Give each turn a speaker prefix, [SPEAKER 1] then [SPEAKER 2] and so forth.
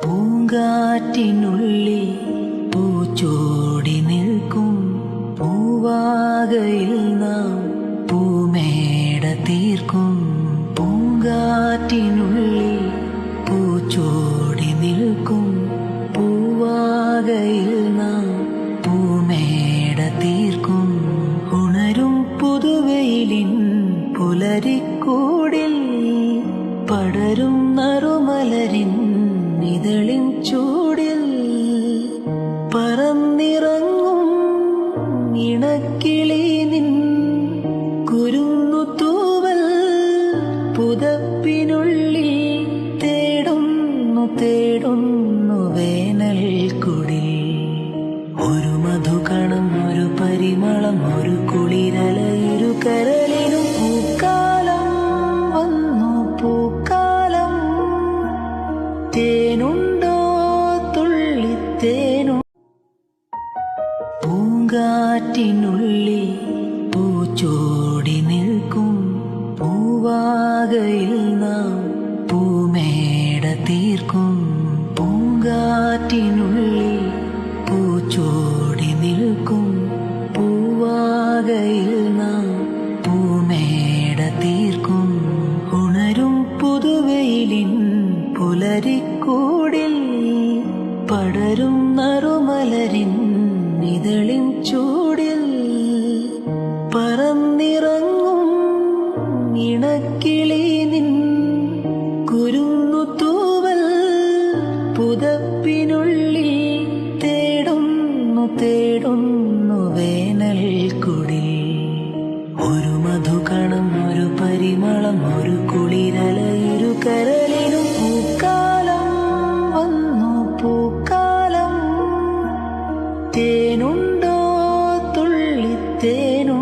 [SPEAKER 1] പൂങ്കാറ്റിനുള്ളിൽ പൂച്ചോടി നിൽക്കും പൂവാകയിൽ നാം പൂമേട തീർക്കും. പൂങ്കാറ്റിനുള്ളിൽ പൂച്ചോടി നിൽക്കും പൂവാകയിൽ നാം പൂമേട തീർക്കും. ഉണരും പുതുവെയിലിൻ പുലരിക്കൂടിൽ പടരും നറുമലരിൻ ഇതളിൻ ചൂടിൽ പറന്നിറങ്ങും ഇണക്കിളി നിൻ കുരുന്നു തൂവൽ പുതപ്പിനുള്ളിൽ തേടുന്നു തേടുന്നു വേനൽ കുടിൽ. ഒരു മധുകണം, ഒരു പരിമളം, ഒരു കുളിരല, ഇരു കരളിനും പൂക്കാലം വന്നു പൂക്കാലം. തേനുണ്ടോ തുള്ളിത്തേനു. പൂങ്കാറ്റിനുള്ളിൽ പൂച്ചോടി നിൽക്കും പൂവാകയിൽ നാം പൂമേട തീർക്കും. പൂങ്കാറ്റിനുള്ളിൽ പൂച്ചോടി നിൽക്കും പൂവാകയിൽ നാം പൂമേട തീർക്കും. ഉണരും പുതുവെയിലിൻ പുലരിക്കൂടിൽ പടരും നറുമലരിൻ ഇതളിൻ ചൂടിൽ പറന്നിറങ്ങും ഇണക്കിളി നിൻ കുരുന്നു തൂവൽ പുതപ്പിനുള്ളിൽ തേടുന്നു തേടുന്നു വേനൽ കുടിൽ. ഒരു മധുകണം, ഒരു പരിമളം, ഒരു കുളിരല, ഇരു കരളിനും പൂക്കാലം വന്നു പൂക്കാലം. തേനുണ്ട്